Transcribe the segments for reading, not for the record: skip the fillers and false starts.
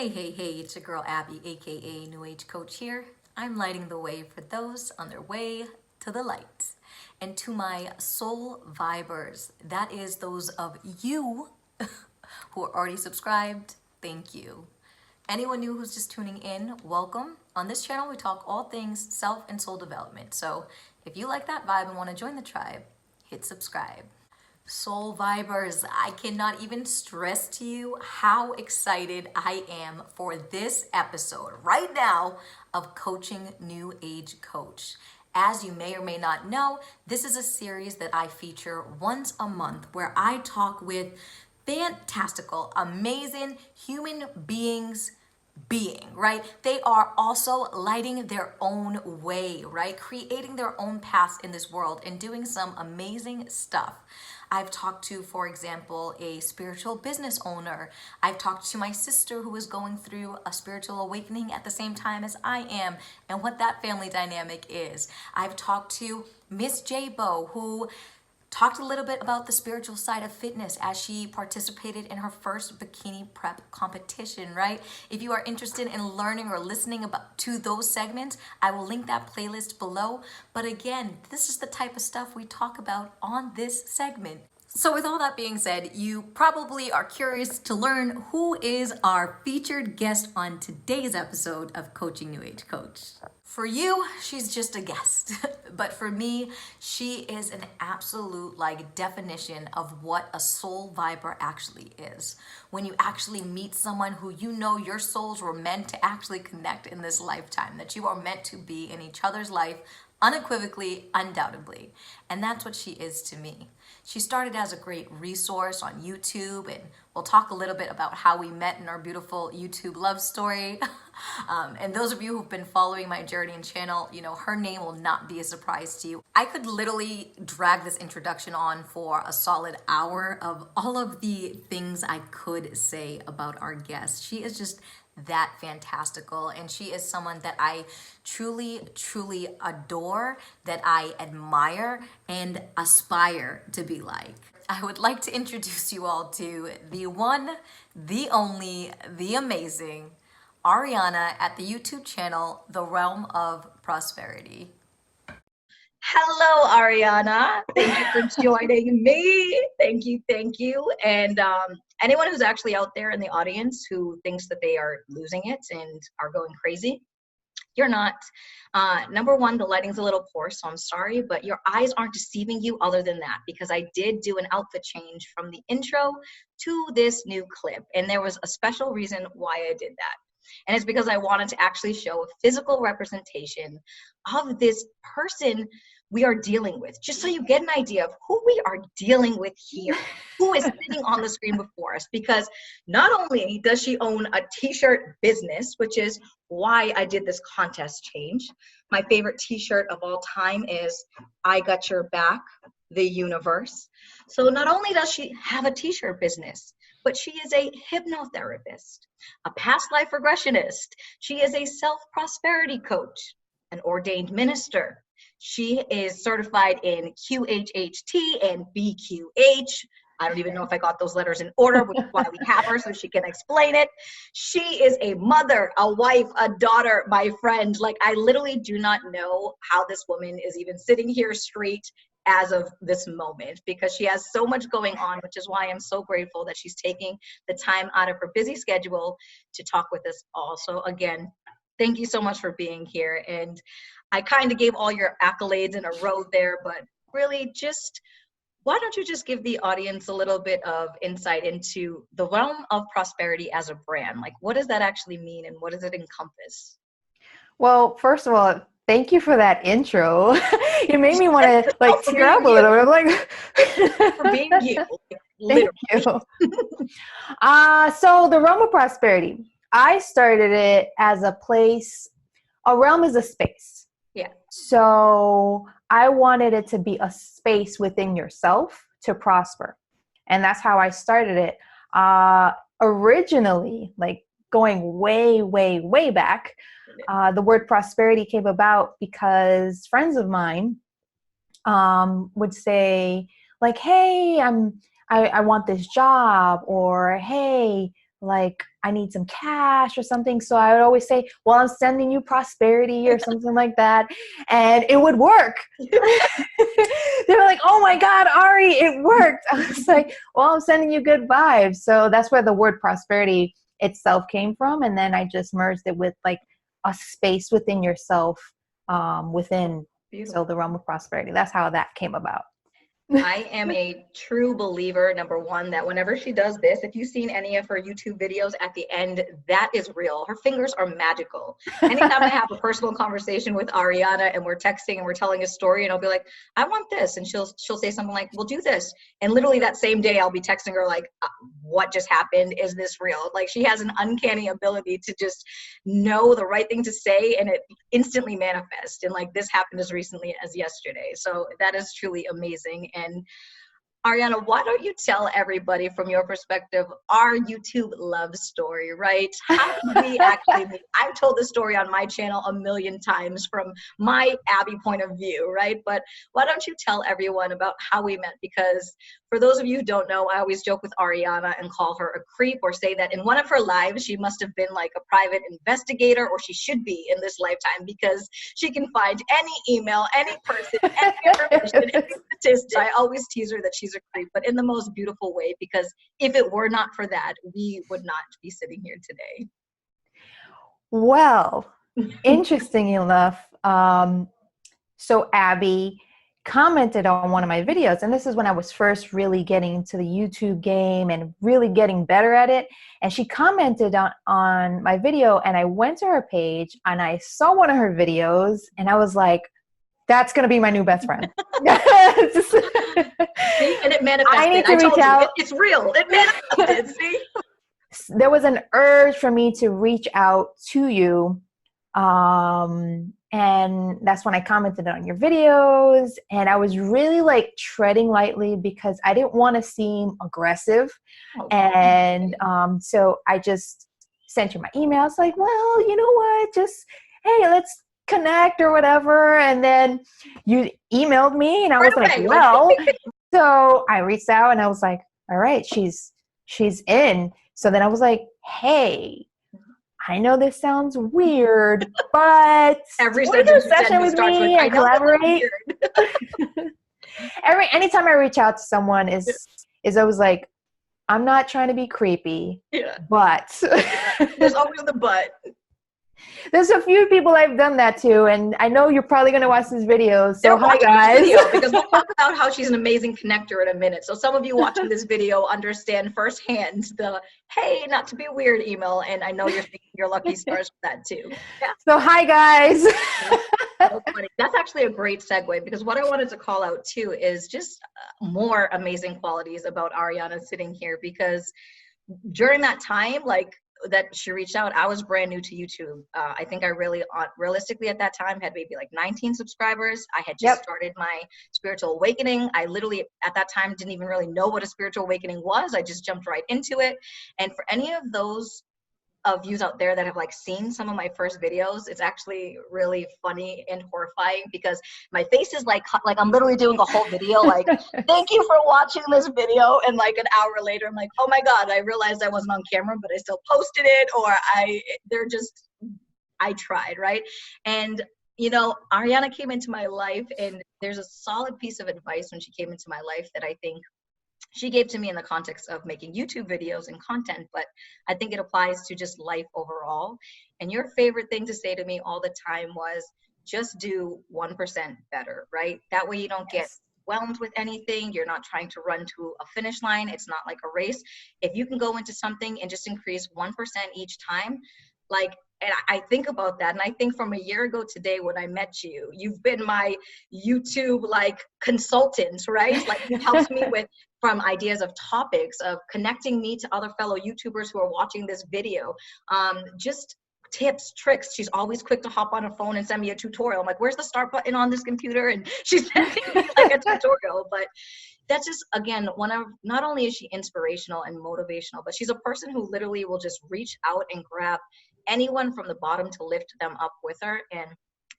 Hey, it's your girl Abby, aka New Age Coach here. I'm lighting the way for those on their way to the light. And to my soul vibers, that is those of you who are already subscribed, thank you. Anyone new who's just tuning in, welcome. On this channel, we talk all things self and soul development. So if you like that vibe and want to join the tribe, hit subscribe. Soul Vibers, I cannot even stress to you how excited I am for this episode right now of Coaching New Age Coach. As you may or may not know, this is a series that I feature once a month where I talk with fantastical, amazing human beings right? They are also lighting their own way, right? Creating their own paths in this world and doing some amazing stuff. I've talked to, for example, a spiritual business owner. I've talked to my sister who is going through a spiritual awakening at the same time as I am and what that family dynamic is. I've talked to Miss J-Bo, who talked a little bit about the spiritual side of fitness as she participated in her first bikini prep competition, right? If you are interested in learning or listening to those segments, I will link that playlist below. But again, this is the type of stuff we talk about on this segment. So with all that being said, you probably are curious to learn who is our featured guest on today's episode of Coaching New Age Coach. For you, she's just a guest. But for me, she is an absolute definition of what a soul viber actually is. When you actually meet someone who you know your souls were meant to actually connect in this lifetime, that you are meant to be in each other's life unequivocally, undoubtedly. And that's what she is to me. She started as a great resource on YouTube, and we'll talk a little bit about how we met in our beautiful YouTube love story. And those of you who've been following my journey and channel, you know, her name will not be a surprise to you. I could literally drag this introduction on for a solid hour of all of the things I could say about our guest. She is just that fantastical, and she is someone that I truly adore, that I admire and aspire to be like. I would like to introduce you all to the one, the only, the amazing Arianna at the YouTube channel The Realm of Prosperity. Hello, Arianna. Thank you for joining me. Thank you. And anyone who's actually out there in the audience who thinks that they are losing it and are going crazy, you're not. Number one, the lighting's a little poor, so I'm sorry, but your eyes aren't deceiving you other than that, because I did do an outfit change from the intro to this new clip, and there was a special reason why I did that. And it's because I wanted to actually show a physical representation of this person we are dealing with, just so you get an idea of who we are dealing with here, who is sitting on the screen before us. Because not only does she own a t-shirt business, which is why I did this contest change. My favorite t-shirt of all time is "I Got Your Back, the Universe." So not only does she have a t-shirt business, but she is a hypnotherapist, a past life regressionist. She is a self-prosperity coach, an ordained minister. She is certified in QHHT and BQH. I don't even know if I got those letters in order, which is why we have her, so she can explain it. She is a mother, a wife, a daughter, my friend. Like, I literally do not know how this woman is even sitting here straight as of this moment, because she has so much going on, which is why I'm so grateful that she's taking the time out of her busy schedule to talk with us all. So again, thank you so much for being here. And I kind of gave all your accolades in a row there, but really just, why don't you just give the audience a little bit of insight into the realm of prosperity as a brand? Like, what does that actually mean, and what does it encompass? Well, first of all, thank you for that intro. You made me want to tear up a you. little bit. I'm like, For being you, thank you. So the realm of prosperity, I started it as a place. A realm is a space. Yeah. So I wanted it to be a space within yourself to prosper. And that's how I started it. Originally, going way back, the word prosperity came about because friends of mine would say, hey, I want this job, or hey, like I need some cash or something. So I would always say, well, I'm sending you prosperity or something like that. And it would work. They were like, oh my God, Ari, it worked. I was like, well, I'm sending you good vibes. So that's where the word prosperity itself came from. And then I just merged it with like a space within yourself, within Beautiful. so the realm of prosperity. That's how that came about. I am a true believer, number one, that whenever she does this, if you've seen any of her YouTube videos at the end, that is real. Her fingers are magical. Anytime I have a personal conversation with Arianna and we're texting and we're telling a story and I'll be like, I want this. And she'll say something like, we'll do this. And literally that same day I'll be texting her like, what just happened? Is this real? Like she has an uncanny ability to just know the right thing to say and it instantly manifests. And like this happened as recently as yesterday. So that is truly amazing. And Arianna, why don't you tell everybody from your perspective our YouTube love story, right? How did we actually meet? I've told this story on my channel a million times from my Abby point of view, right? But why don't you tell everyone about how we met? Because for those of you who don't know, I always joke with Arianna and call her a creep or say that in one of her lives, she must have been like a private investigator or she should be in this lifetime because she can find any email, any person, any information, any statistic. I always tease her that she's a creep, but in the most beautiful way, because if it were not for that, we would not be sitting here today. Well, interesting enough, so Abby commented on one of my videos, and this is when I was first really getting into the YouTube game and really getting better at it. And she commented on my video, and I went to her page and I saw one of her videos, and I was like, that's going to be my new best friend. See? And it manifested. I need to reach out. It's real. It manifested. See? There was an urge for me to reach out to you. And that's when I commented on your videos, and I was really like treading lightly because I didn't want to seem aggressive. And so I just sent you my email. It's like, well, you know what? Just, hey, let's connect or whatever. And then you emailed me and I was like, well, so I reached out and I was like, all right, she's in. So then I was like, hey, I know this sounds weird, but every session with me and collaborate. Anytime I reach out to someone is always like, I'm not trying to be creepy, but there's always the but. There's a few people I've done that to, and I know you're probably going to watch this video. So hi guys. Because we'll talk about how she's an amazing connector in a minute. So some of you watching this video understand firsthand the hey, not to be weird email, and I know you're thinking your lucky stars for that too. Yeah. So hi guys. So funny. That's actually a great segue because what I wanted to call out too is just more amazing qualities about Arianna sitting here, because during that time, like that she reached out, I was brand new to YouTube. I think I really realistically at that time had maybe like 19 subscribers. I had just started my spiritual awakening. I literally at that time didn't even really know what a spiritual awakening was. I just jumped right into it. And for any of those of you out there that have like seen some of my first videos, it's actually really funny and horrifying because my face is like I'm literally doing a whole video like thank you for watching this video, and like an hour later I'm like, oh my god, I realized I wasn't on camera but I still posted it, or I tried, right? And you know, Arianna came into my life, and there's a solid piece of advice when she came into my life that I think she gave to me in the context of making YouTube videos and content, but I think it applies to just life overall. And your favorite thing to say to me all the time was just do 1% better, right? That way you don't get overwhelmed with anything. You're not trying to run to a finish line. It's not like a race. If you can go into something and just increase 1% each time, like, and I think about that, and I think from a year ago today when I met you, you've been my YouTube like consultant, right? Like you helped me with from ideas of topics, of connecting me to other fellow YouTubers who are watching this video, just tips, tricks. She's always quick to hop on a phone and send me a tutorial. I'm like, where's the start button on this computer? And she's sending me like a tutorial. But that's just, again, one of, not only is she inspirational and motivational, but she's a person who literally will just reach out and grab anyone from the bottom to lift them up with her. And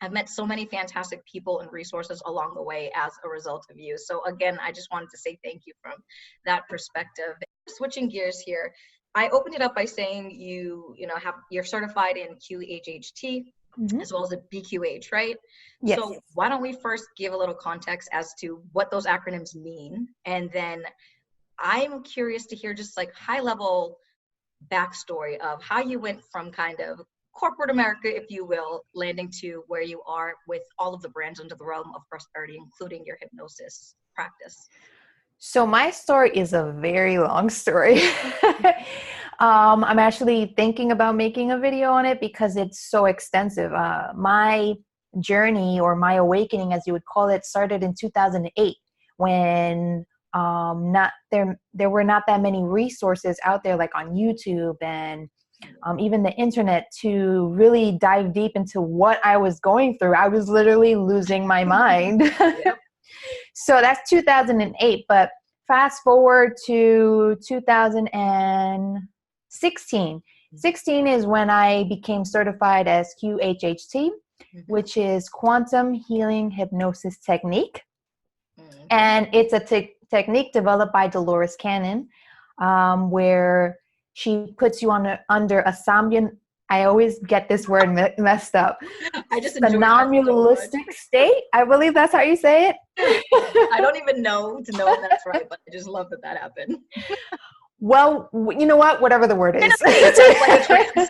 I've met so many fantastic people and resources along the way as a result of you. So again, I just wanted to say thank you from that perspective. Switching gears here, I opened it up by saying you're certified in QHHT as well as a BQH, right? Yes. So why don't we first give a little context as to what those acronyms mean, and then I'm curious to hear just like high level backstory of how you went from kind of corporate America, if you will, landing to where you are with all of the brands under the realm of prosperity, including your hypnosis practice. So my story is a very long story. I'm actually thinking about making a video on it because it's so extensive. My journey, or my awakening, as you would call it, started in 2008 when there were not that many resources out there, like on YouTube and even the internet, to really dive deep into what I was going through. I was literally losing my mind. Yep. So that's 2008, but fast forward to 2016. 16 is when I became certified as QHHT, which is Quantum Healing Hypnosis Technique. And it's a technique developed by Dolores Cannon, where she puts you under a somnolent, I always get this word messed up. I just enjoy somnambulistic state. I believe that's how you say it. I don't even know if that's right, but I just love that happened. Well, you know what? Whatever the word is.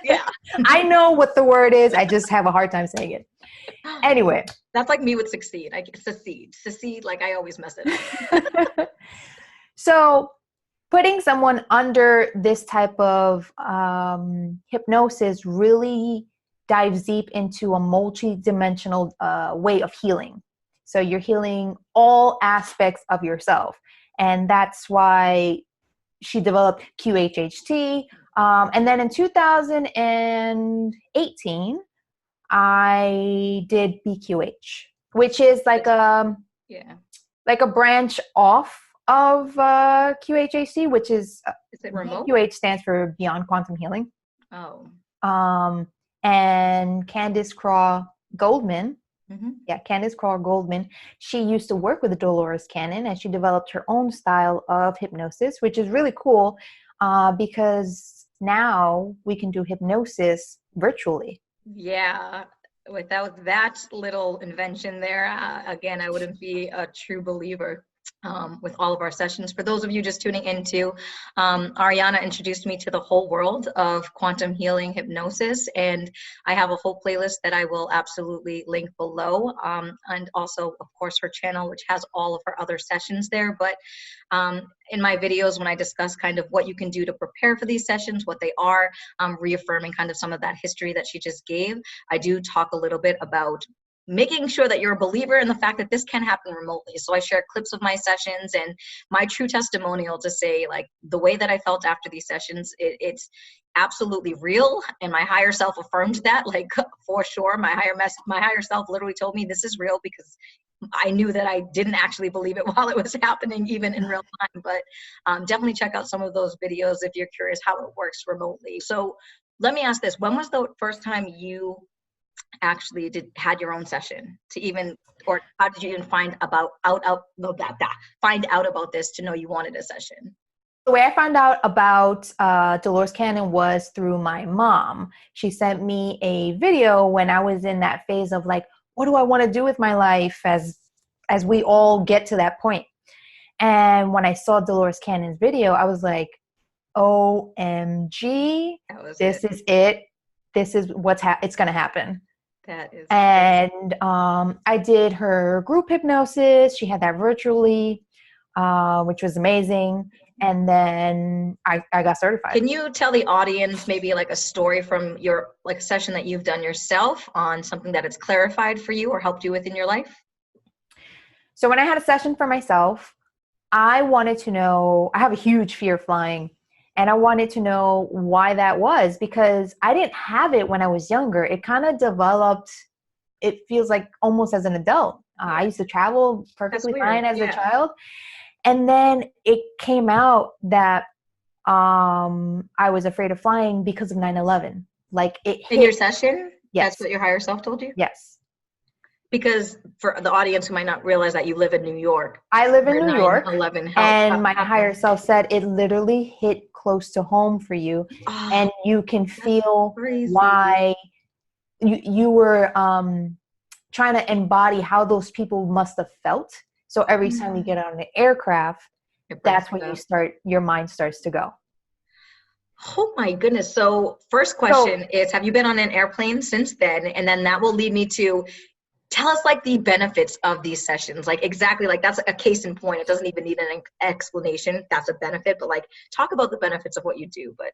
Yeah. I know what the word is. I just have a hard time saying it. Anyway. That's like me with succeed. Succeed, like I always mess it up. So putting someone under this type of hypnosis really dives deep into a multi-dimensional way of healing. So you're healing all aspects of yourself. And that's why she developed QHHT. And then in 2018, I did BQH, which is like a branch off of QHHT, which is it remote? BQH stands for Beyond Quantum Healing. Oh. And Candice Craw Goldman, Candice Craw Goldman, she used to work with Dolores Cannon, and she developed her own style of hypnosis, which is really cool because now we can do hypnosis virtually. Yeah. Without that little invention there, again, I wouldn't be a true believer with all of our sessions. For those of you just tuning into, Arianna introduced me to the whole world of quantum healing hypnosis, and I have a whole playlist that I will absolutely link below, and also, of course, her channel, which has all of her other sessions there. But in my videos, when I discuss kind of what you can do to prepare for these sessions, what they are, reaffirming kind of some of that history that she just gave, I do talk a little bit about making sure that you're a believer in the fact that this can happen remotely. So I share clips of my sessions and my true testimonial to say, like, the way that I felt after these sessions, it's absolutely real. And my higher self affirmed that, like, for sure. My higher self literally told me this is real, because I knew that I didn't actually believe it while it was happening, even in real time. But definitely check out some of those videos if you're curious how it works remotely. So let me ask this. When was the first time you actually had your own session, or how did you even find out about this to know you wanted a session? The way I found out about Dolores Cannon was through my mom. She sent me a video when I was in that phase of like, what do I want to do with my life, as we all get to that point. And when I saw Dolores Cannon's video, I was like, OMG, this is it. This is it's going to happen. That is and I did her group hypnosis. She had that virtually, which was amazing. And then I got certified. Can you tell the audience maybe like a story from your a session that you've done yourself on something that it's clarified for you or helped you with in your life? So when I had a session for myself, I wanted to know, I have a huge fear of flying. And I wanted to know why that was, because I didn't have it when I was younger. It kind of developed, it feels like almost as an adult. I used to travel perfectly fine as a child. And then it came out that I was afraid of flying because of 9/11. Like it hit. In your session? Yes. That's what your higher self told you? Yes. Because for the audience who might not realize that you live in New York. I live in New York, 9/11 and my higher self said it literally hit close to home for you, and you can feel why you were trying to embody how those people must have felt. So every time you get on an aircraft, that's when your mind starts to go. Oh my goodness. So first question is, have you been on an airplane since then? And then that will lead me to tell us like the benefits of these sessions. Like exactly, like that's a case in point. It doesn't even need an explanation. That's a benefit, but like talk about the benefits of what you do. But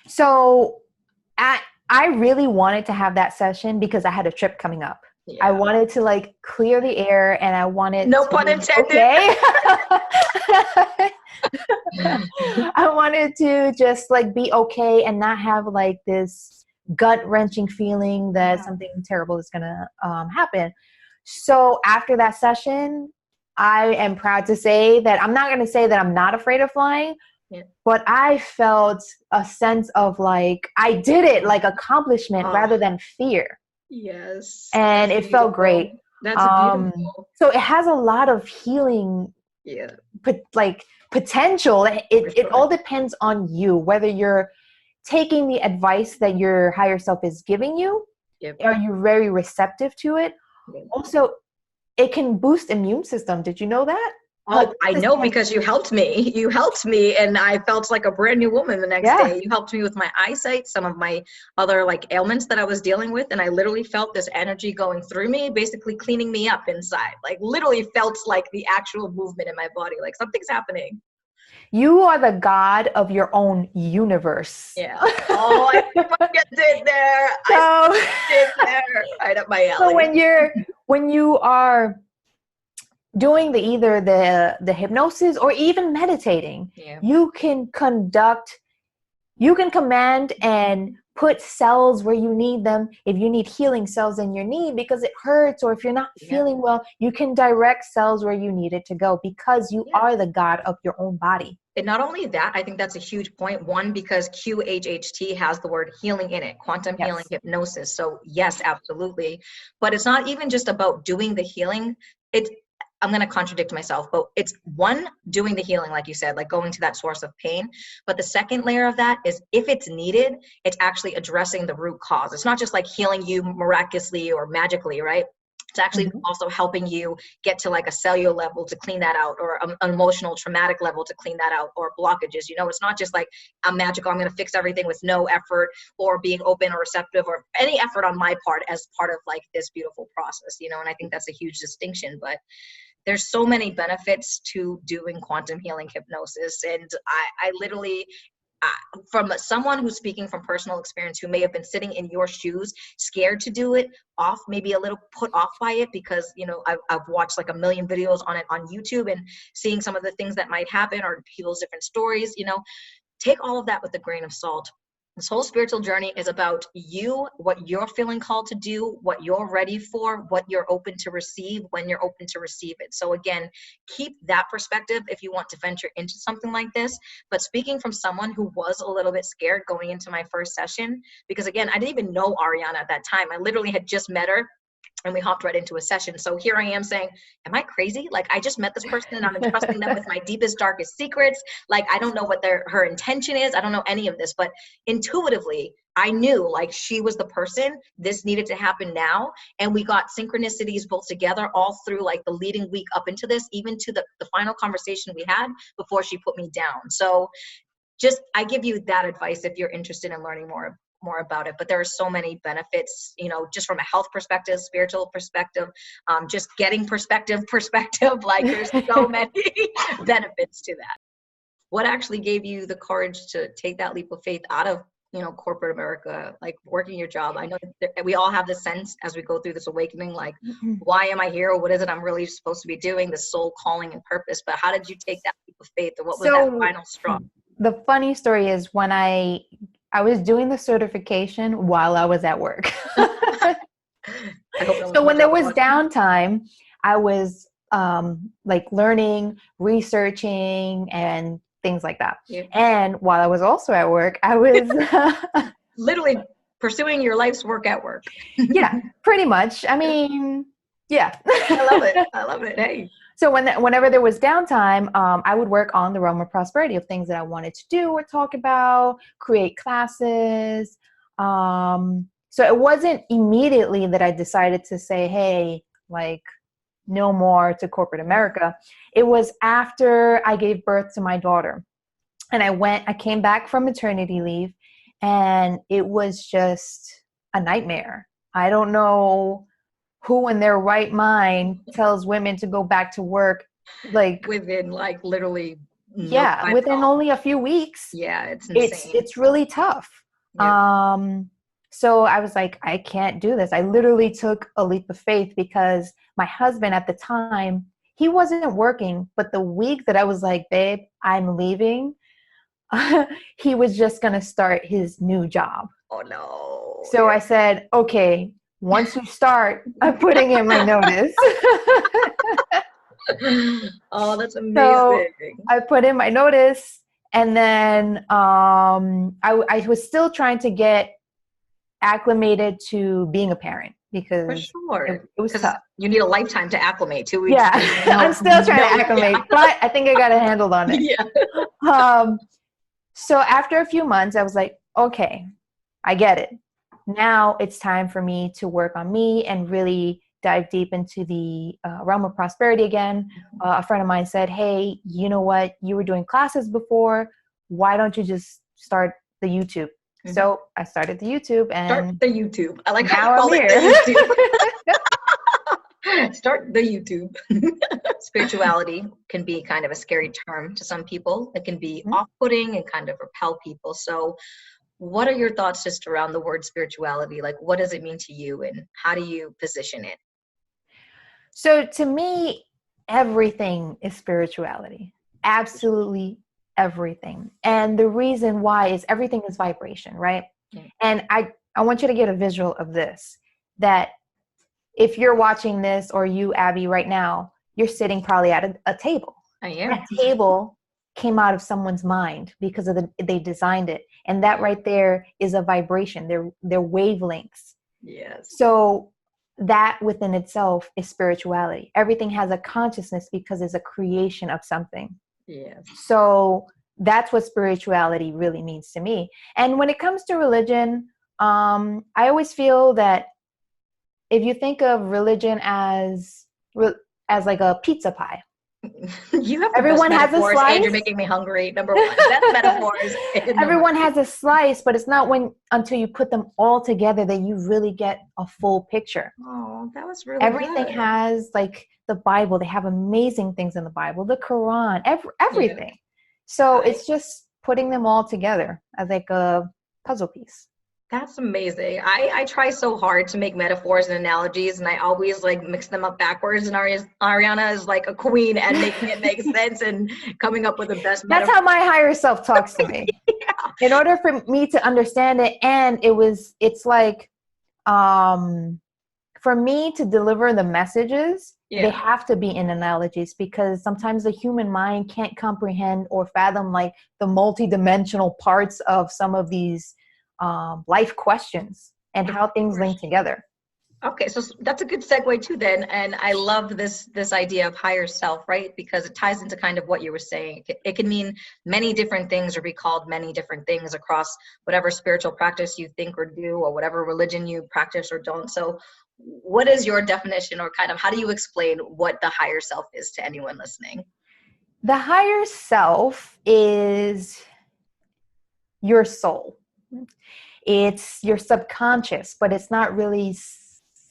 so I really wanted to have that session because I had a trip coming up. Yeah. I wanted to like clear the air, and I wanted no pun intended. Okay. I wanted to just like be okay and not have like this gut-wrenching feeling that something terrible is gonna happen. So after that session, I am proud to say that I'm not gonna say that I'm not afraid of flying, but I felt a sense of like I did it, like accomplishment rather than fear. Yes. And it felt great. That's beautiful. So it has a lot of healing potential. It all depends on you, whether you're taking the advice that your higher self is giving you. Are you very receptive to it? Also, it can boost immune system. Did you know that? Oh, I know, because you helped me. You helped me, and I felt like a brand new woman the next day. You helped me with my eyesight, some of my other like ailments that I was dealing with, and I literally felt this energy going through me, basically cleaning me up inside. Like literally felt like the actual movement in my body, like something's happening. You are the god of your own universe. Yeah. Oh, I get it there. I did there. Right up my alley. So when you are doing either the hypnosis or even meditating, you can command and put cells where you need them. If you need healing cells in your knee because it hurts, or if you're not feeling well, you can direct cells where you need it to go, because you are the god of your own body. And not only that, I think that's a huge point. One, because QHHT has the word healing in it, quantum healing hypnosis. So yes, absolutely. But it's not even just about doing the healing. I'm going to contradict myself, but it's one, doing the healing, like you said, like going to that source of pain. But the second layer of that is, if it's needed, it's actually addressing the root cause. It's not just like healing you miraculously or magically, right? It's actually also helping you get to like a cellular level to clean that out, or an emotional traumatic level to clean that out, or blockages. You know, it's not just like I'm magical, I'm going to fix everything with no effort, or being open or receptive, or any effort on my part as part of like this beautiful process, you know. And I think that's a huge distinction. But there's so many benefits to doing quantum healing hypnosis. And I literally, from someone who's speaking from personal experience, who may have been sitting in your shoes, scared to do it, maybe a little put off by it, because, you know, I've watched like a million videos on it on YouTube, and seeing some of the things that might happen, or people's different stories, you know, take all of that with a grain of salt. This whole spiritual journey is about you, what you're feeling called to do, what you're ready for, what you're open to receive, when you're open to receive it. So again, keep that perspective if you want to venture into something like this. But speaking from someone who was a little bit scared going into my first session, because again, I didn't even know Arianna at that time. I literally had just met her, and we hopped right into a session. So here I am saying, am I crazy? Like, I just met this person and I'm entrusting them with my deepest, darkest secrets. Like, I don't know what her intention is. I don't know any of this, but intuitively, I knew like she was the person. This needed to happen now. And we got synchronicities both together all through like the leading week up into this, even to the final conversation we had before she put me down. So just, I give you that advice if you're interested in learning more about it. But there are so many benefits, you know, just from a health perspective, spiritual perspective, just getting perspective, like there's so many benefits to that. What actually gave you the courage to take that leap of faith out of, you know, corporate America, like working your job? I know that we all have this sense as we go through this awakening, like, why am I here? What is it I'm really supposed to be doing? The soul calling and purpose. But how did you take that leap of faith? And what was that final straw? The funny story is, when I was doing the certification while I was at work. So when there was downtime, I was like learning, researching, and things like that. Yeah. And while I was also at work, I was literally pursuing your life's work at work. Yeah, pretty much. I mean, Yeah. I love it. I love it. Hey. So whenever there was downtime, I would work on the realm of prosperity of things that I wanted to do or talk about, create classes. So it wasn't immediately that I decided to say, hey, like, no more to corporate America. It was after I gave birth to my daughter. And I came back from maternity leave, and it was just a nightmare. I don't know who in their right mind tells women to go back to work like Within like literally no yeah, time at within all. only a few weeks. Yeah, it's insane. It's really tough. Yeah. So I was like, I can't do this. I literally took a leap of faith because my husband at the time, he wasn't working, but the week that I was like, babe, I'm leaving, he was just going to start his new job. Oh no. So I said, okay, once you start, I'm putting in my notice. Oh, that's amazing. So I put in my notice, and then I was still trying to get acclimated to being a parent For because sure. it was 'Cause tough. you need a lifetime to acclimate. 2 weeks. Yeah, I'm still trying to acclimate, but I think I got a handle on it. Yeah. So after a few months, I was like, okay, I get it. Now it's time for me to work on me and really dive deep into the realm of prosperity again. A friend of mine said, hey, you know what? You were doing classes before. Why don't you just start the YouTube? Mm-hmm. So I started the YouTube, and start the YouTube. I like now how you call I'm it here. the YouTube. Start the YouTube. Spirituality can be kind of a scary term to some people. It can be off-putting and kind of repel people. So what are your thoughts just around the word spirituality? Like, what does it mean to you, and how do you position it? So to me, everything is spirituality. Absolutely everything. And the reason why is everything is vibration, right? Yeah. And I want you to get a visual of this, that if you're watching this, or you, Abby, right now, you're sitting probably at a table. I am. That table came out of someone's mind because they designed it. And that right there is a vibration. They're wavelengths. Yes. So that within itself is spirituality. Everything has a consciousness because it's a creation of something. Yes. So that's what spirituality really means to me. And when it comes to religion, I always feel that if you think of religion as like a pizza pie, You have the everyone best has a metaphors, slice. and you're making me hungry. Number one, best metaphors. Everyone has a slice, but it's not until you put them all together that you really get a full picture. Oh, that was really Everything good. has, like the Bible, they have amazing things in the Bible, the Quran, everything. So it's just putting them all together as like a puzzle piece. That's amazing. I try so hard to make metaphors and analogies, and I always like mix them up backwards. And Arianna is like a queen at making it make sense and coming up with the best metaphor. That's how my higher self talks to me. Yeah. In order for me to understand it, and it's like, for me to deliver the messages, they have to be in analogies, because sometimes the human mind can't comprehend or fathom like the multidimensional parts of some of these life questions and how things link together. Okay, so that's a good segue too then. And I love this idea of higher self, right? Because it ties into kind of what you were saying. It can mean many different things or be called many different things across whatever spiritual practice you think or do, or whatever religion you practice or don't. So what is your definition, or kind of how do you explain what the higher self is to anyone listening? The higher self is your soul. It's your subconscious, but it's not really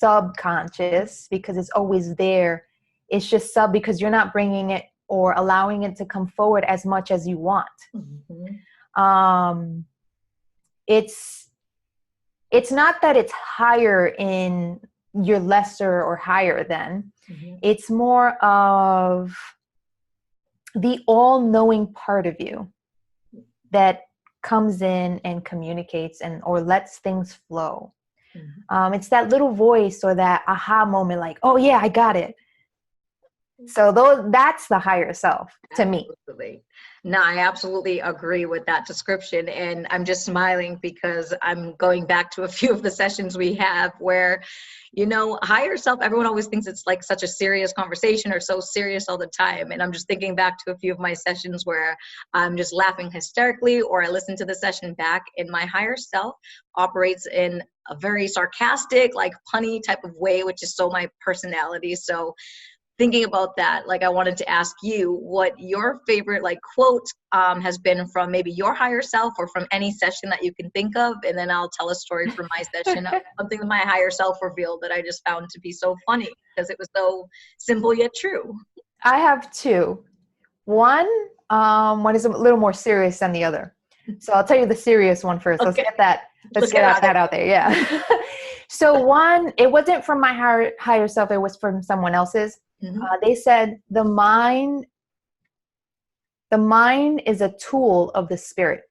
subconscious because it's always there. It's just sub because you're not bringing it or allowing it to come forward as much as you want. Mm-hmm. It's not that it's higher in you're lesser or higher than. Mm-hmm. It's more of the all-knowing part of you that comes in and communicates or lets things flow. Mm-hmm. It's that little voice or that aha moment, like, oh yeah, I got it. So that's the higher self to me. Absolutely. No, I absolutely agree with that description. And I'm just smiling because I'm going back to a few of the sessions we have where, higher self, everyone always thinks it's like such a serious conversation or so serious all the time. And I'm just thinking back to a few of my sessions where I'm just laughing hysterically, or I listen to the session back, and my higher self operates in a very sarcastic, like punny type of way, which is so my personality. So thinking about that, like I wanted to ask you what your favorite like quote has been from maybe your higher self or from any session that you can think of, and then I'll tell a story from my session of something that my higher self revealed that I just found to be so funny because it was so simple yet true. I have two. One is a little more serious than the other. So I'll tell you the serious one first. Okay. Let's get that out there. Yeah. So one, it wasn't from my higher self. It was from someone else's. Mm-hmm. They said the mind is a tool of the spirit.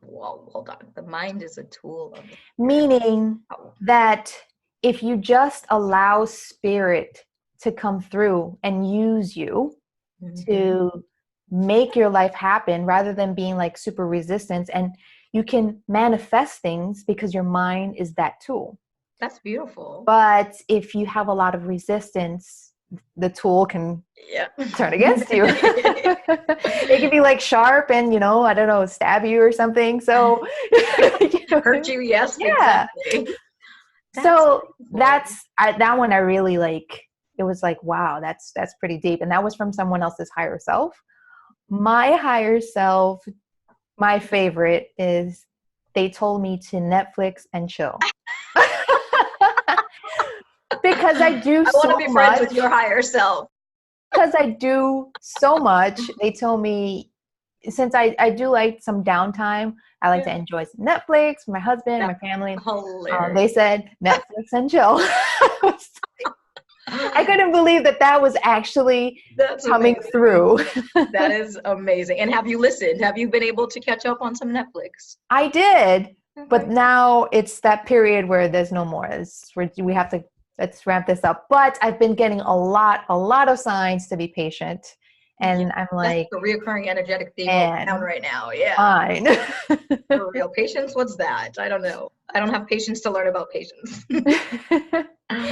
Whoa, hold on. The mind is a tool of the Meaning that if you just allow spirit to come through and use you to make your life happen rather than being like super resistance, and you can manifest things because your mind is that tool. That's beautiful. But if you have a lot of resistance, the tool can turn against you. It can be like sharp and, I don't know, stab you or something. So hurt you. Yes. Yeah. Exactly. So that one I really like. It was like, wow, that's pretty deep. And that was from someone else's higher self. My higher self, my favorite is they told me to Netflix and chill. Because I do so much. I want to be friends with your higher self. Because I do so much. They told me, since I do like some downtime, I like to enjoy some Netflix, my husband, my family. They said Netflix and chill. I couldn't believe that was actually coming through. That is amazing. And have you listened? Have you been able to catch up on some Netflix? I did, but now it's that period where there's no more. We have to, let's ramp this up. But I've been getting a lot of signs to be patient. And I'm like, that's the reoccurring energetic theme down right now. Yeah. Fine. For real. Patience? What's that? I don't know. I don't have patience to learn about patience.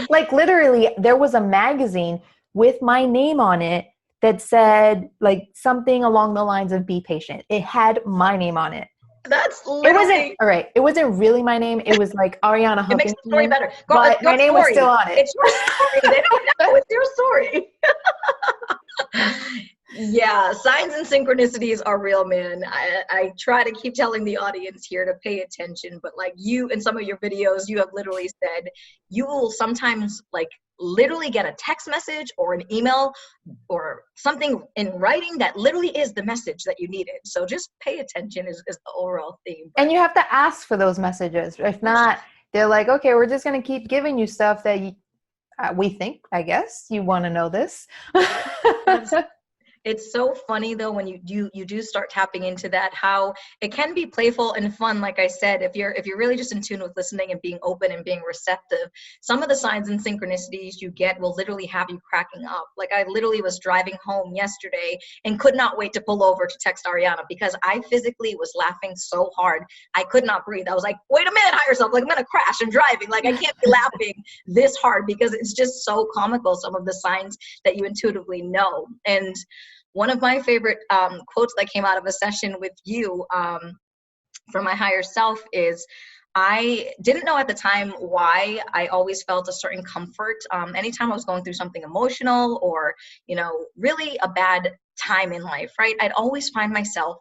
Like literally, there was a magazine with my name on it that said like something along the lines of "Be patient." It had my name on it. That's literally. It wasn't all right. It wasn't really my name. It was like Arianna. It makes the story better. But my name was still on it. It's your story. They don't know. It's your story. Yeah, signs and synchronicities are real, man. I try to keep telling the audience here to pay attention, but like you in some of your videos, you have literally said you will sometimes like literally get a text message or an email or something in writing that literally is the message that you needed. So just pay attention is the overall theme. And you have to ask for those messages. If not, they're like, okay, we're just going to keep giving you stuff that we think, I guess, you want to know this. It's so funny though when you do start tapping into that, how it can be playful and fun. Like I said, if you're really just in tune with listening and being open and being receptive, some of the signs and synchronicities you get will literally have you cracking up. Like I literally was driving home yesterday and could not wait to pull over to text Arianna because I physically was laughing so hard I could not breathe. I was like, wait a minute, higher self, like I'm gonna crash. I'm driving, like I can't be laughing this hard because it's just so comical, some of the signs that you intuitively know. And one of my favorite quotes that came out of a session with you from my higher self is, I didn't know at the time why I always felt a certain comfort. Anytime I was going through something emotional or, really a bad time in life, right? I'd always find myself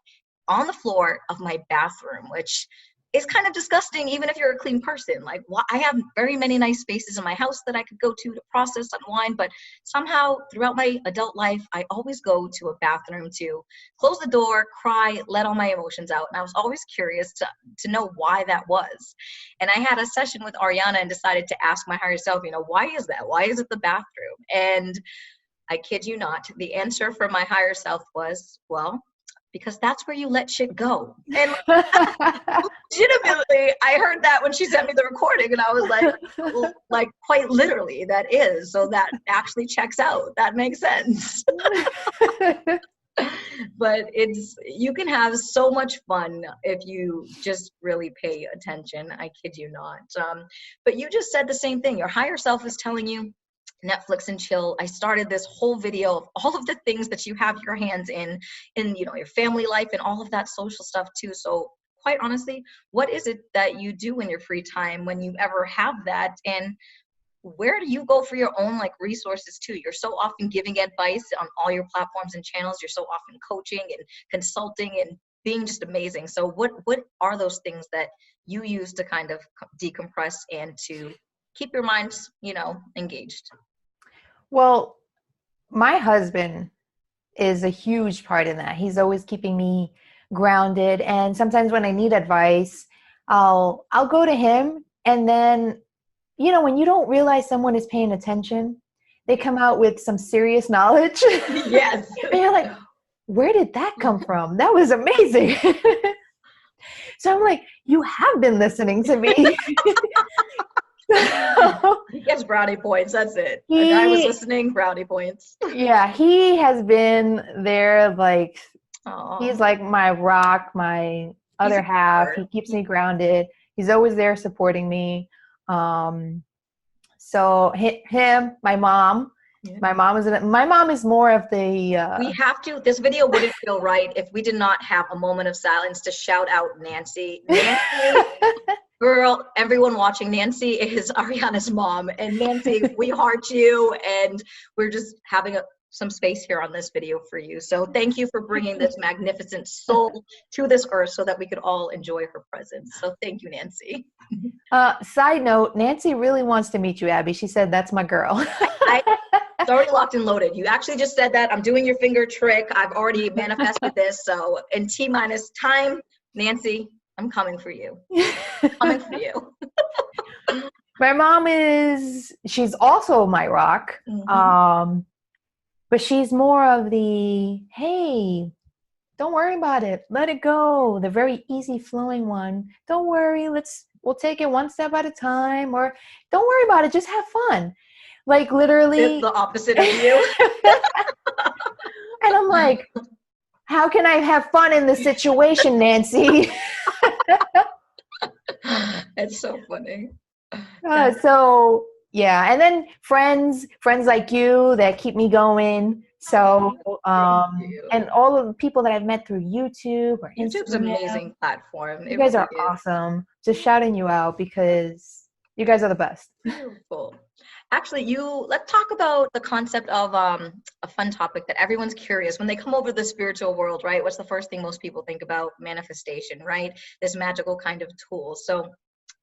on the floor of my bathroom, which is kind of disgusting, even if you're a clean person. Like, I have very many nice spaces in my house that I could go to process, unwind, but somehow throughout my adult life, I always go to a bathroom to close the door, cry, let all my emotions out. And I was always curious to know why that was. And I had a session with Arianna and decided to ask my higher self, why is that? Why is it the bathroom? And I kid you not, the answer from my higher self was, well, because that's where you let shit go. And legitimately, I heard that when she sent me the recording, and I was like quite literally, that is. So that actually checks out. That makes sense. But you can have so much fun if you just really pay attention. I kid you not. But you just said the same thing. Your higher self is telling you, Netflix and chill. I started this whole video of all of the things that you have your hands in your family life and all of that social stuff too. So quite honestly, what is it that you do in your free time when you ever have that? And where do you go for your own resources too? You're so often giving advice on all your platforms and channels. You're so often coaching and consulting and being just amazing. So what are those things that you use to kind of decompress and to keep your mind, engaged? Well, my husband is a huge part in that. He's always keeping me grounded. And sometimes when I need advice, I'll go to him. And then, when you don't realize someone is paying attention, they come out with some serious knowledge. Yes. And you're like, where did that come from? That was amazing. So I'm like, you have been listening to me. He gets brownie points. That's it. A guy was listening, brownie points. Yeah, he has been there. Aww. He's like my rock, my other half. He keeps me grounded. He's always there supporting me. So him, my mom. Yeah. My mom is more of the. We have to. This video wouldn't feel right if we did not have a moment of silence to shout out Nancy. Nancy. Girl, everyone watching, Nancy is Arianna's mom. And Nancy, we heart you, and we're just having some space here on this video for you. So thank you for bringing this magnificent soul to this earth so that we could all enjoy her presence. So thank you, Nancy. Side note, Nancy really wants to meet you, Abby. She said, that's my girl. It's already locked and loaded. You actually just said that. I'm doing your finger trick. I've already manifested this. So in T-minus time, Nancy, I'm coming for you. Coming for you. My mom she's also my rock. Mm-hmm. But she's more of the, hey, don't worry about it. Let it go. The very easy flowing one. Don't worry. We'll take it one step at a time, or don't worry about it. Just have fun. Literally. It's the opposite of you. And I'm like, how can I have fun in this situation, Nancy? It's so funny. So yeah, and then friends like you that keep me going. So and all of the people that I've met through YouTube or Instagram. YouTube's an amazing platform. You guys are awesome. Just shouting you out because you guys are the best. Beautiful. Actually, let's talk about the concept of a fun topic that everyone's curious. When they come over to the spiritual world, right? What's the first thing most people think about? Manifestation, right? This magical kind of tool. So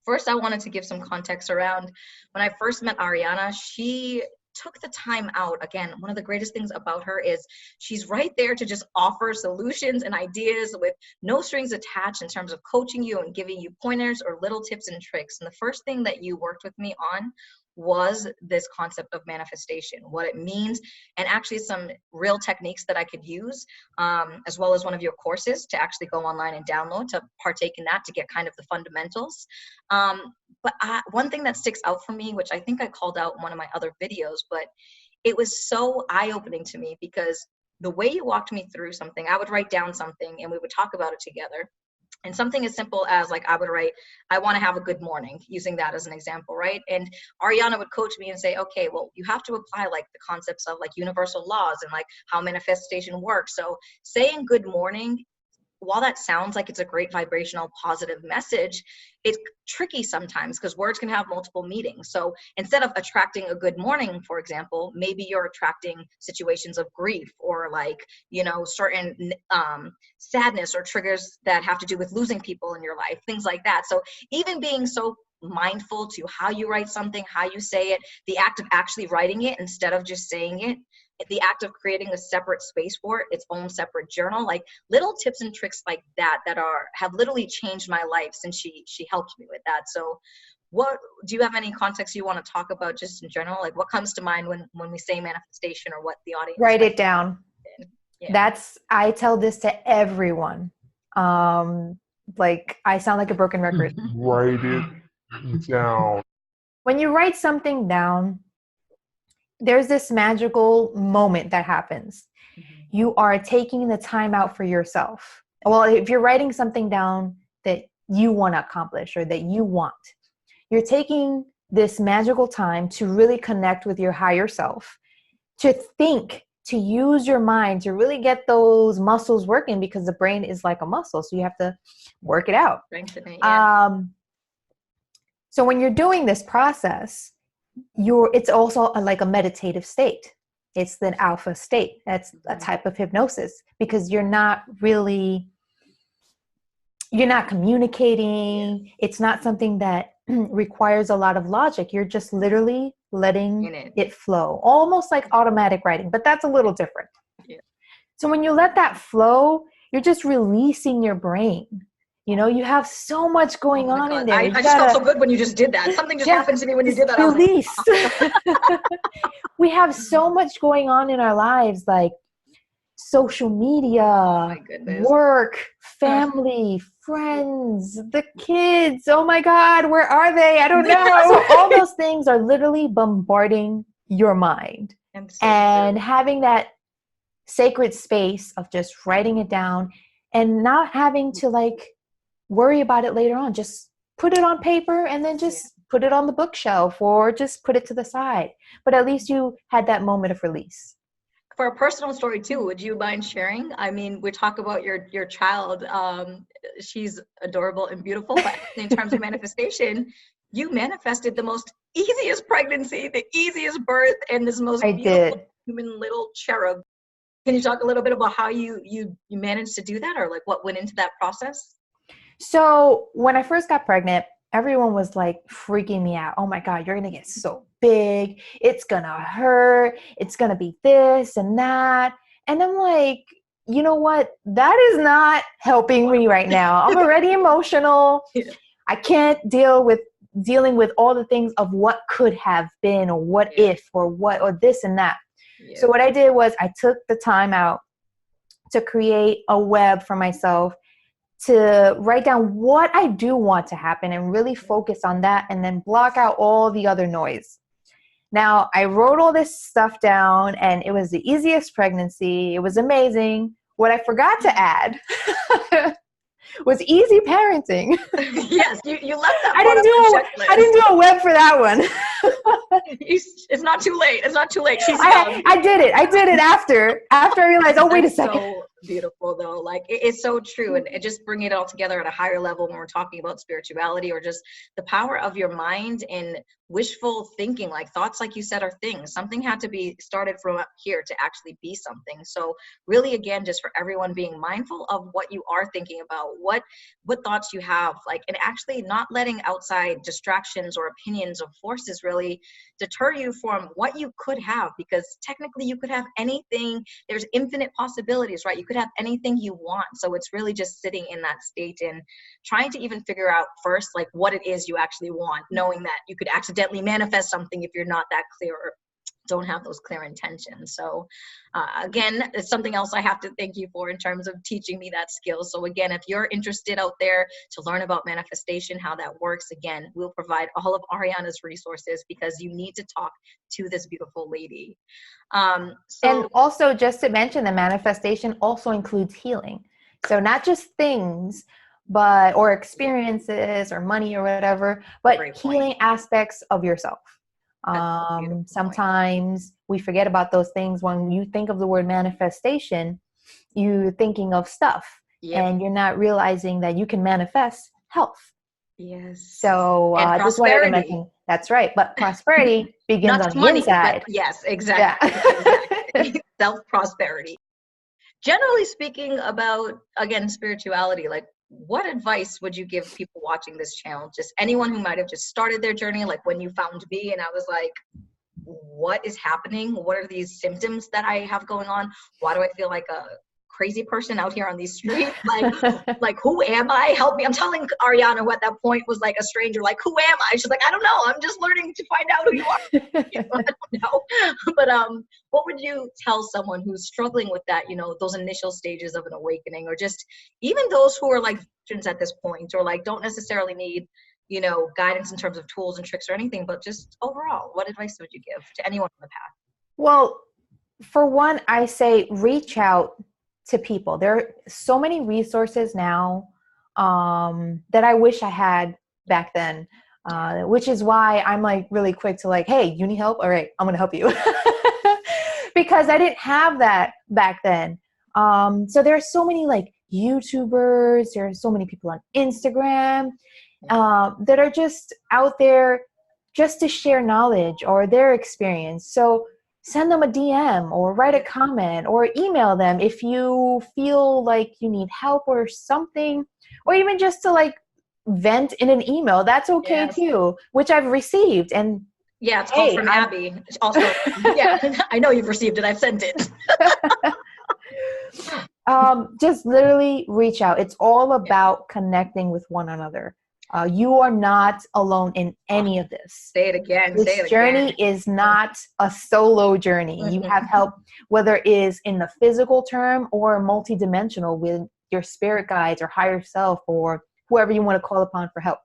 first, I wanted to give some context around when I first met Arianna. She took the time out. Again, one of the greatest things about her is she's right there to just offer solutions and ideas with no strings attached in terms of coaching you and giving you pointers or little tips and tricks. And the first thing that you worked with me on was this concept of manifestation, what it means, and actually some real techniques that I could use, as well as one of your courses to actually go online and download to partake in that to get kind of the fundamentals. But one thing that sticks out for me, which I think I called out in one of my other videos, but it was so eye-opening to me because the way you walked me through something, I would write down something and we would talk about it together. And something as simple as I would write, I want to have a good morning, using that as an example, right? And Arianna would coach me and say, okay, well, you have to apply the concepts of universal laws and how manifestation works. So saying good morning, while that sounds like it's a great vibrational positive message, it's tricky sometimes because words can have multiple meanings. So instead of attracting a good morning, for example, maybe you're attracting situations of grief or certain sadness or triggers that have to do with losing people in your life, things like that. So even being so mindful to how you write something, how you say it, the act of actually writing it instead of just saying it, the act of creating a separate space for it, its own separate journal, little tips and tricks like that have literally changed my life since she helped me with that. So what do you have any context you want to talk about just in general? What comes to mind when we say manifestation or what the audience write it down. Yeah. I tell this to everyone. Like I sound like a broken record. Write it down. When you write something down, there's this magical moment that happens. You are taking the time out for yourself. Well, if you're writing something down that you want to accomplish or that you want, you're taking this magical time to really connect with your higher self, to think, to use your mind, to really get those muscles working, because the brain is like a muscle. So you have to work it out. Strengthen it, yeah. So when you're doing this process, it's also like a meditative state. It's the alpha state. That's a type of hypnosis, because you're not communicating. It's not something that requires a lot of logic. You're just literally letting it flow, almost like automatic writing, but that's a little different. Yeah. So when you let that flow, you're just releasing your brain. You know, you have so much going on in there. I just felt so good when you just did that. Something just happened to me when you did that. Release. We have so much going on in our lives, like social media, work, family, friends, the kids. Oh my God, where are they? I don't know. So all those things are literally bombarding your mind. And having that sacred space of just writing it down and not having to like worry about it later on. Just put it on paper and then just put it on the bookshelf or just put it to the side. But at least you had that moment of release. For a personal story too, would you mind sharing? I mean, we talk about your child. She's adorable and beautiful, but in terms of manifestation, you manifested the most easiest pregnancy, the easiest birth, and this most beautiful human little cherub. Can you talk a little bit about how you managed to do that, or like what went into that process? So when I first got pregnant, everyone was like freaking me out. Oh my God, you're going to get so big. It's going to hurt. It's going to be this and that. And I'm like, you know what? That is not helping me right now. I'm already emotional. I can't dealing with all the things of what could have been or what if or what or this and that. So what I did was I took the time out to create a web for myself, to write down what I do want to happen and really focus on that, and then block out all the other noise. Now, I wrote all this stuff down and it was the easiest pregnancy. It was amazing. What I forgot to add was easy parenting. Yes, you left that. I didn't do a web for that one. It's not too late. It's not too late. I did it after I realized, oh, wait a second. So beautiful though. Like it's so true. And it just bring it all together at a higher level when we're talking about spirituality or just the power of your mind and wishful thinking. Like thoughts, like you said, are things. Something had to be started from up here to actually be something. So really, again, just for everyone being mindful of what you are thinking about, what thoughts you have, like, and actually not letting outside distractions or opinions or forces really deter you from what you could have, because technically you could have anything. There's infinite possibilities, right? You could have anything you want. So it's really just sitting in that state and trying to even figure out first, like what it is you actually want, knowing that you could accidentally manifest something if you're not that clear or don't have those clear intentions. So again, it's something else I have to thank you for in terms of teaching me that skill. So again, if you're interested out there to learn about manifestation, how that works, again, we'll provide all of Arianna's resources because you need to talk to this beautiful lady. And also, just to mention, the manifestation also includes healing. So not just things, or experiences or money or whatever, but healing aspects of yourself. Sometimes we forget about those things. When you think of the word manifestation, you're thinking of stuff, and you're not realizing that you can manifest health. Yes. So just wanted to mention, that's right. But prosperity begins on the inside. Yes, exactly. Yeah. Exactly. Self-prosperity. Generally speaking about, again, spirituality, like what advice would you give people watching this channel? Just anyone who might have just started their journey, like when you found me and I was like, what is happening? What are these symptoms that I have going on? Why do I feel like a crazy person out here on these streets. Like, who am I? Help me. I'm telling Arianna, who at that point was like a stranger, like, who am I? She's like, I don't know. I'm just learning to find out who you are. You know, I don't know. But what would you tell someone who's struggling with that, you know, those initial stages of an awakening, or just even those who are like veterans at this point, or like don't necessarily need, you know, guidance in terms of tools and tricks or anything, but just overall, what advice would you give to anyone on the path? Well, for one, I say reach out to people. There are so many resources now that I wish I had back then, which is why I'm like really quick to like, hey, you need help? All right, I'm going to help you. Because I didn't have that back then. So there are so many like YouTubers, there are so many people on Instagram that are just out there just to share knowledge or their experience. So send them a DM or write a comment or email them if you feel like you need help or something, or even just to like vent in an email. That's okay too, which I've received. And yeah, it's called from Abby. Also, yeah, I know you've received it. I've sent it. Just literally reach out. It's all about connecting with one another. You are not alone in any of this. Say it again. This journey is not a solo journey. You have help, whether it is in the physical term or multidimensional with your spirit guides or higher self or whoever you want to call upon for help.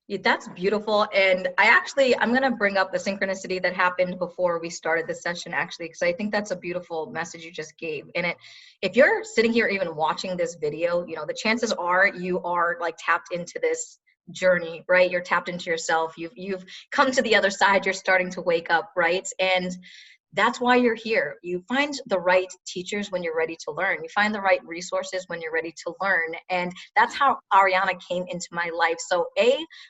Yeah, that's beautiful. And I'm going to bring up the synchronicity that happened before we started this session, actually, because I think that's a beautiful message you just gave. And if you're sitting here even watching this video, you know, the chances are you are like tapped into this journey, right? You're tapped into yourself. You've come to the other side. You're starting to wake up, right? And that's why you're here. You find the right teachers when you're ready to learn. You find the right resources when you're ready to learn. And that's how Arianna came into my life. So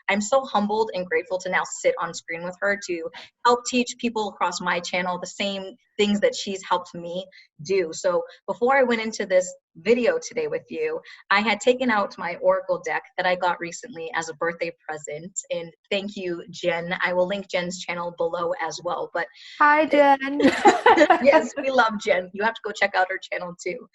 I'm so humbled and grateful to now sit on screen with her to help teach people across my channel the same things that she's helped me do. So before I went into this video today with you, I had taken out my Oracle deck that I got recently as a birthday present. And thank you, Jen. I will link Jen's channel below as well. But hi, Jen. Yes, we love Jen. You have to go check out her channel too.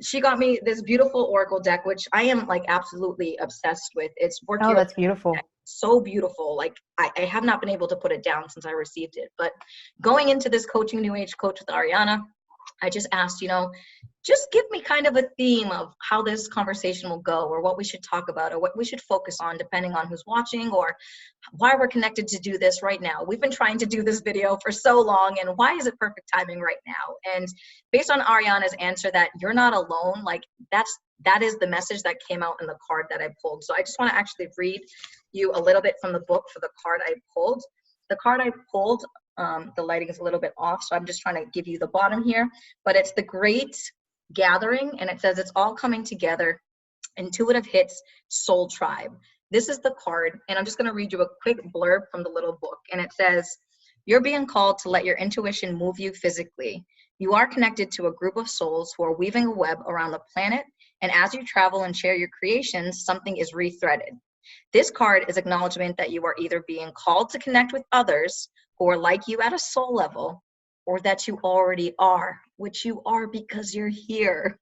She got me this beautiful Oracle deck, which I am like absolutely obsessed with. It's working. Oh, that's beautiful. So beautiful. Like I have not been able to put it down since I received it. But going into this coaching New Age coach with Arianna, I just asked, you know, just give me kind of a theme of how this conversation will go, or what we should talk about, or what we should focus on, depending on who's watching, or why we're connected to do this right now. We've been trying to do this video for so long, and why is it perfect timing right now? And based on Arianna's answer that you're not alone, like that is the message that came out in the card that I pulled. So I just want to actually read you a little bit from the book for the card I pulled. The card I pulled, the lighting is a little bit off, so I'm just trying to give you the bottom here, but it's the Great Gathering, and it says it's all coming together. Intuitive hits, soul tribe. This is the card, and I'm just going to read you a quick blurb from the little book, and it says, you're being called to let your intuition move you physically. You are connected to a group of souls who are weaving a web around the planet, and as you travel and share your creations, something is rethreaded. This card is acknowledgement that you are either being called to connect with others who are like you at a soul level, or that you already are, which you are because you're here.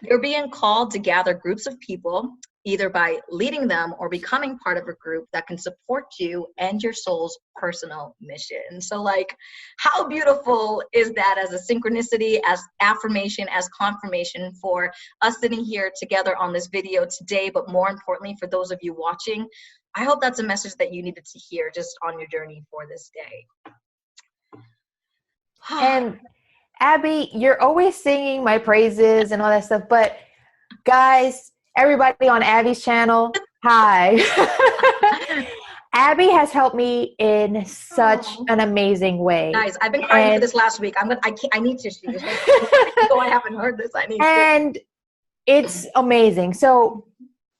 You're being called to gather groups of people, either by leading them or becoming part of a group that can support you and your soul's personal mission. So like, how beautiful is that as a synchronicity, as affirmation, as confirmation for us sitting here together on this video today, but more importantly, for those of you watching, I hope that's a message that you needed to hear just on your journey for this day. And Abby, you're always singing my praises and all that stuff, but guys, everybody on Abby's channel, hi. Abby has helped me in such an amazing way. Guys, I've been crying for this last week. I need tissues. So I haven't heard this. And it's amazing. So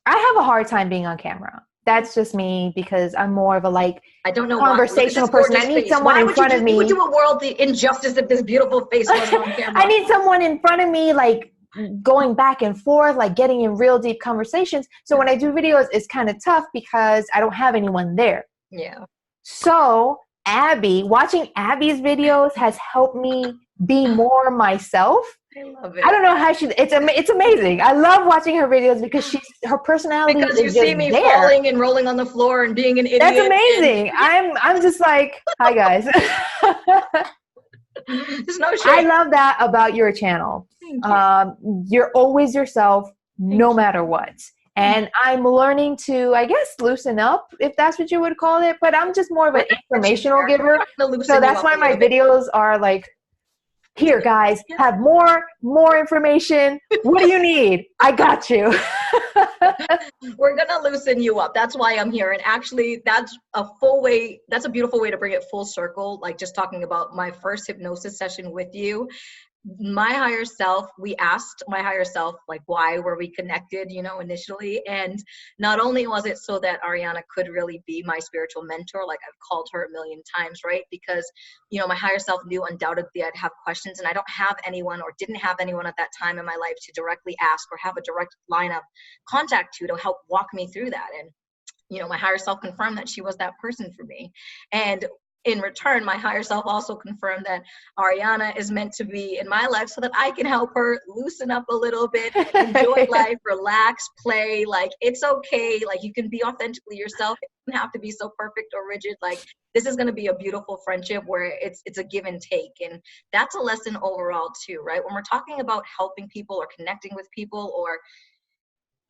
I have a hard time being on camera. That's just me because I'm more of a I don't know conversational person. I need someone in front of me. You would do a world the injustice if this beautiful face wasn't on camera. I need someone in front of me, like going back and forth, like getting in real deep conversations. So when I do videos, it's kind of tough because I don't have anyone there. Yeah. So watching Abby's videos has helped me be more myself. I love it. I don't know how it's amazing. I love watching her videos because her personality because is you see just me there. falling and rolling on the floor and being an idiot. That's amazing. I'm just like, hi guys. There's no shame. I love that about your channel. Thank you. You're always yourself, no matter what. And I'm learning to, I guess, loosen up, if that's what you would call it. But I'm just more of an informational giver. So that's why my videos are like, here, guys, have more information. What do you need? I got you. We're going to loosen you up. That's why I'm here. And actually, that's a beautiful way to bring it full circle. Like just talking about my first hypnosis session with you. We asked my higher self, like, why were we connected, initially? And not only was it so that Arianna could really be my spiritual mentor, like I've called her a million times, right? Because, my higher self knew undoubtedly I'd have questions, and I don't have anyone or didn't have anyone at that time in my life to directly ask or have a direct line of contact to help walk me through that. And, my higher self confirmed that she was that person for me. And in return, my higher self also confirmed that Arianna is meant to be in my life so that I can help her loosen up a little bit, enjoy life, relax, play. Like, it's okay. Like, you can be authentically yourself. It doesn't have to be so perfect or rigid. Like, this is going to be a beautiful friendship where it's a give and take. And that's a lesson overall too, right? When we're talking about helping people or connecting with people, or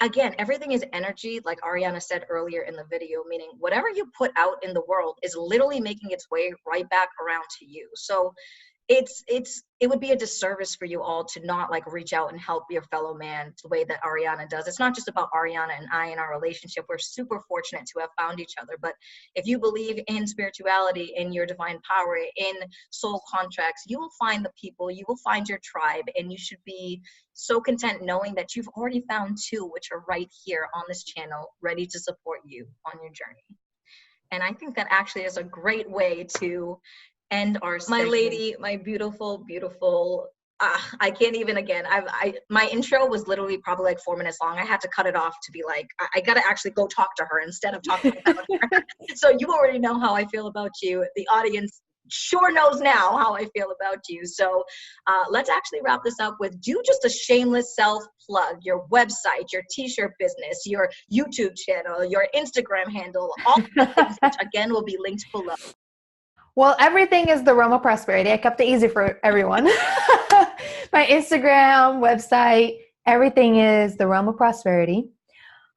again, everything is energy, like Arianna said earlier in the video, meaning whatever you put out in the world is literally making its way right back around to you. So it would be a disservice for you all to not like reach out and help your fellow man the way that Arianna does. It's not just about Arianna and I and our relationship. We're super fortunate to have found each other. But if you believe in spirituality, in your divine power, in soul contracts, you will find the people, you will find your tribe, and you should be so content knowing that you've already found two, which are right here on this channel, ready to support you on your journey. And I think that actually is a great way to end our segment. My lady, my beautiful, I can't even, again, my intro was literally probably like 4 minutes long. I had to cut it off to be like, I got to actually go talk to her instead of talking about her. So you already know how I feel about you. The audience sure knows now how I feel about you. So let's actually wrap this up with do just a shameless self plug, your website, your t-shirt business, your YouTube channel, your Instagram handle, all the things, which again will be linked below. Well, everything is the realm of prosperity. I kept it easy for everyone. My Instagram, website, everything is the realm of prosperity.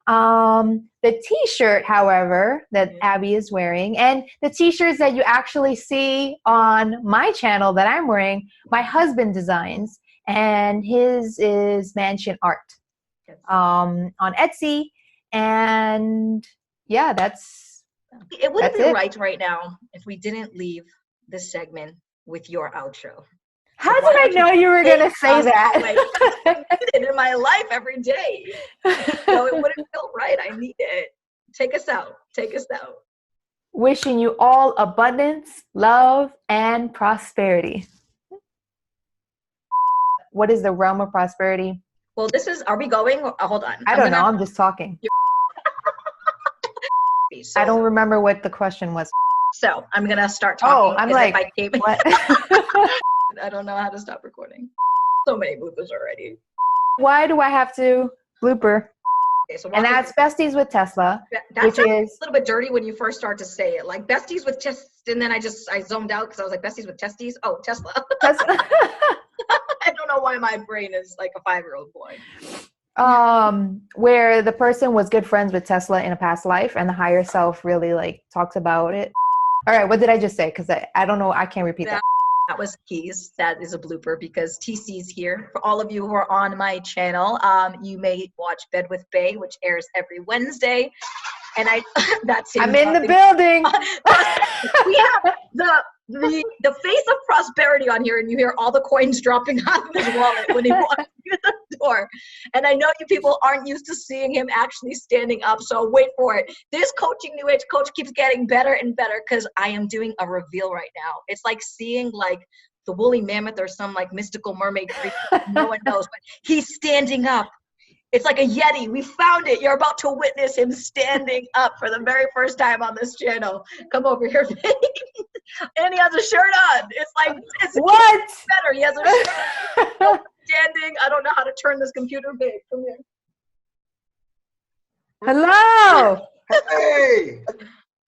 The t-shirt, however, that Abby is wearing, and the t-shirts that you actually see on my channel that I'm wearing, my husband designs, and his is Mansion Art on Etsy. And yeah, it wouldn't be right now if we didn't leave this segment with your outro. How did I know you were going to say that? I need it in my life every day. So it wouldn't feel right. I need it. Take us out. Wishing you all abundance, love, and prosperity. What is the realm of prosperity? Well, are we going? Hold on. I don't know. I'm just talking. I don't remember what the question was. So I'm going to start talking. I'm like, what? I don't know how to stop recording. So many bloopers already. Why do I have to blooper? Okay, so and that's Besties with Tesla, which is a little bit dirty when you first start to say it. Like Besties with Tesla, and then I zoned out because I was like, Besties with Testes? Oh, Tesla. I don't know why my brain is like a 5-year-old boy. Where the person was good friends with Tesla in a past life, and the higher self really like talks about it. All right, what did I just say? Because I don't know. I can't repeat that. That was Keys. That is a blooper because TC's here. For all of you who are on my channel, you may watch Bed with Bae, which airs every Wednesday. And I'm in the building. We have the face of prosperity on here, and you hear all the coins dropping out of his wallet when he walks through the door. And I know you people aren't used to seeing him actually standing up, so wait for it. This coaching New Age coach keeps getting better and better because I am doing a reveal right now. It's like seeing like the woolly mammoth or some like mystical mermaid creature. No one knows, but he's standing up. It's like a Yeti. We found it. You're about to witness him standing up for the very first time on this channel. Come over here, baby. And he has a shirt on. It's like, it's What? better. He has a shirt on. Standing. I don't know how to turn this computer big. Come here. Hello. Hey,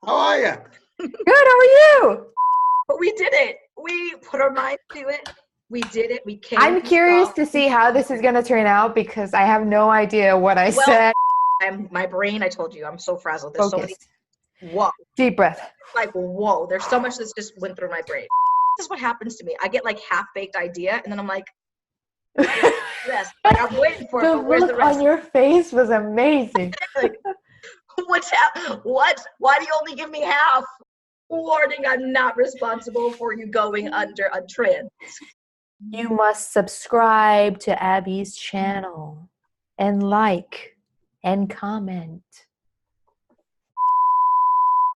how are you? Good. How are you? But we did it. We put our minds to it. We did it. We came. I'm to curious stop. to see how this is going to turn out because I have no idea what I Well, said. My brain, I told you, I'm so frazzled. There's Focus. so many. Whoa. Deep breath. Like, whoa. There's so much that's just went through my brain. This is what happens to me. I get like half-baked idea, and then I'm like, rest. Like, I'm waiting for it, The but where's the look rest? on your face was amazing. Like, what's happening? What? Why do you only give me half? Warning, I'm not responsible for you going under a trend. You must subscribe to Abby's channel and like and comment.